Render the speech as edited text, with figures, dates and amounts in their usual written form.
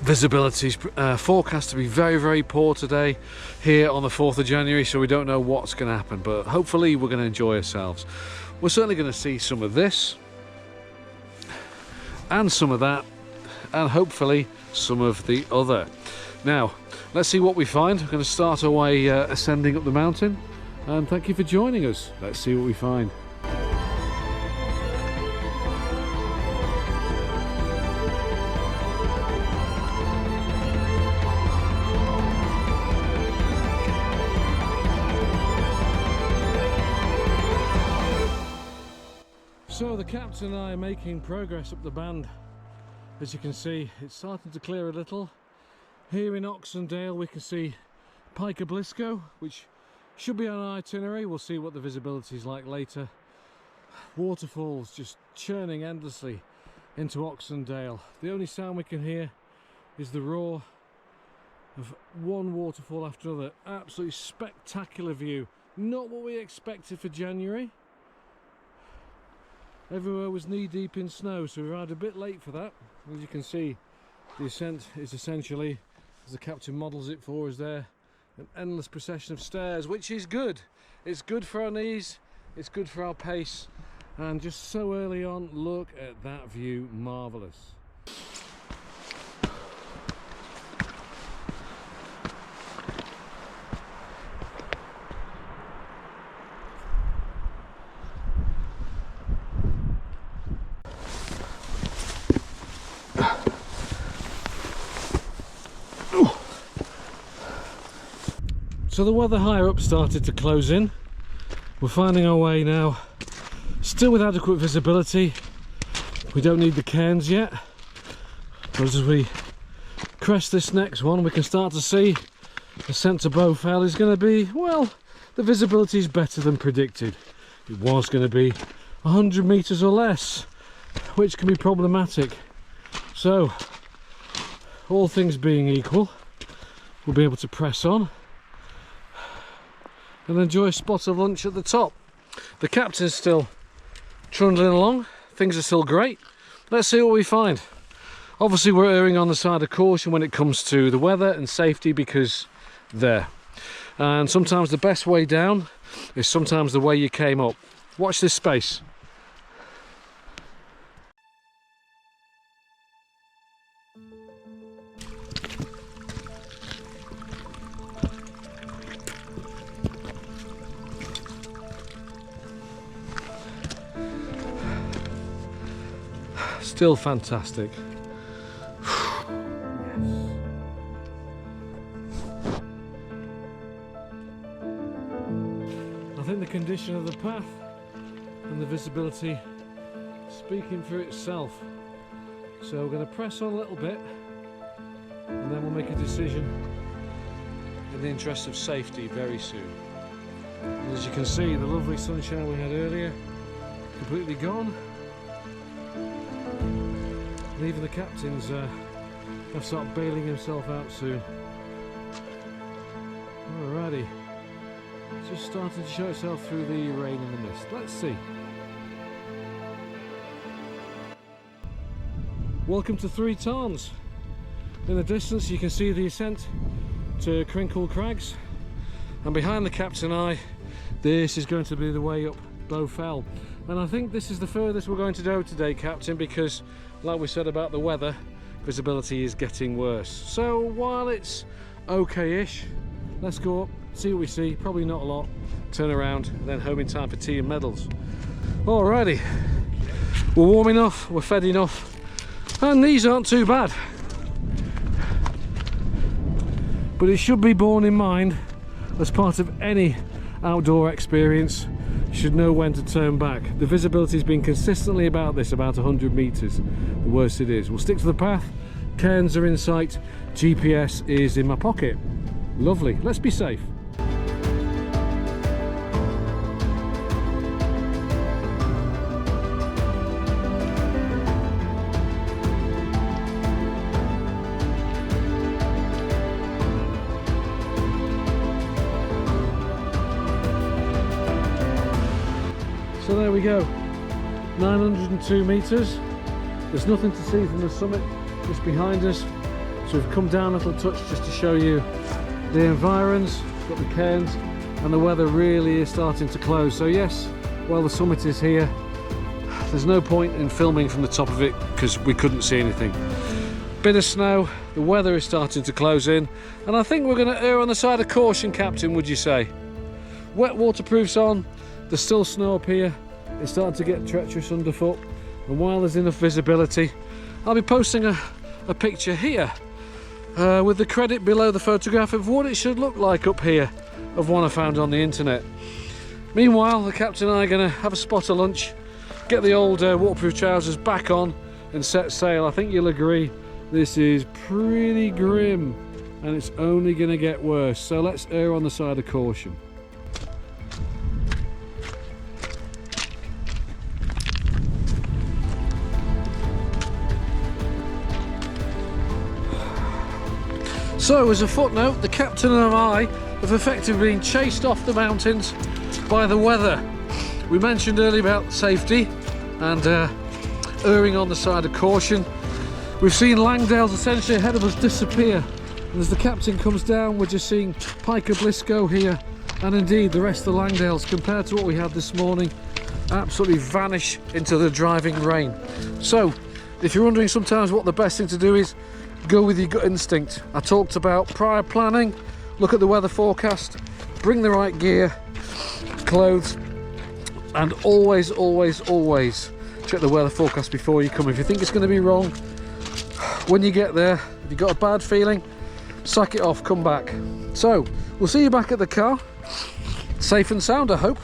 Visibility is forecast to be very poor today here on the 4th of January, so we don't know what's going to happen, but hopefully we're going to enjoy ourselves. We're certainly going to see some of this and some of that, and hopefully some of the other. Now let's see what we find. We're going to start our way ascending up the mountain, and thank you for joining us. Let's see what we find. So the captain and I are making progress up the band. As you can see, it's starting to clear a little. Here in Oxendale we can see Pike Oblisco, which should be on our itinerary. We'll see what the visibility is like later. Waterfalls just churning endlessly into Oxendale. The only sound we can hear is the roar of one waterfall after another. Absolutely spectacular view. Not what we expected for January. Everywhere was knee-deep in snow, so we arrived a bit late for that. As you can see, the ascent is essentially, as the captain models it for us there, an endless procession of stairs, which is good. It's good for our knees, it's good for our pace, and just so early on, look at that view, marvellous. So the weather higher up started to close in. We're finding our way now, still with adequate visibility. We don't need the cairns yet, but as we crest this next one, we can start to see the ascent to Bowfell is going to be, well, the visibility is better than predicted. It was going to be 100 metres or less, which can be problematic. So, all things being equal, we'll be able to press on and enjoy a spot of lunch at the top. The captain's still trundling along, things are still great. Let's see what we find. Obviously we're erring on the side of caution when it comes to the weather and safety, because there. And sometimes the best way down is sometimes the way you came up. Watch this space. Still fantastic. Yes. I think the condition of the path and the visibility speaking for itself. So we're going to press on a little bit and then we'll make a decision in the interest of safety very soon. And as you can see, the lovely sunshine we had earlier completely gone. And even the captain's have started bailing himself out soon. Alrighty, just starting to show itself through the rain and the mist. Let's see. Welcome to Three Tarns. In the distance you can see the ascent to Crinkle Crags, and behind the captain and I, this is going to be the way up Bowfell. And I think this is the furthest we're going to go today, Captain, because like we said about the weather, visibility is getting worse. So while it's okay-ish, let's go up, see what we see. Probably not a lot, turn around, and then home in time for tea and medals. Alrighty, we're warm enough, we're fed enough, and these aren't too bad. But it should be borne in mind, as part of any outdoor experience, you should know when to turn back. The visibility has been consistently about this, about 100 metres, the worse it is. We'll stick to the path, cairns are in sight, GPS is in my pocket. Lovely, let's be safe. So there we go, 902 metres. There's nothing to see from the summit just behind us. So we've come down a little touch just to show you the environs, got the cairns, and the weather really is starting to close. So yes, while the summit is here, there's no point in filming from the top of it because we couldn't see anything. Bit of snow, the weather is starting to close in, and I think we're going to err on the side of caution, Captain, would you say? Wet waterproofs on, there's still snow up here, it's starting to get treacherous underfoot, and while there's enough visibility, I'll be posting a picture here with the credit below the photograph of what it should look like up here of one I found on the internet. Meanwhile, the Captain and I are going to have a spot of lunch, get the old waterproof trousers back on and set sail. I think you'll agree this is pretty grim and it's only going to get worse, so let's err on the side of caution. So as a footnote, the Captain and I have effectively been chased off the mountains by the weather. We mentioned earlier about safety and erring on the side of caution. We've seen Langdales essentially ahead of us disappear, and as the Captain comes down we're just seeing Piker Bliscoe here, and indeed the rest of the Langdales, compared to what we had this morning, absolutely vanish into the driving rain. So if you're wondering sometimes what the best thing to do is, go with your gut instinct. I talked about prior planning, look at the weather forecast, bring the right gear, clothes, and always check the weather forecast before you come. If you think it's going to be wrong, when you get there, if you've got a bad feeling, sack it off, come back. So we'll see you back at the car, safe and sound I hope.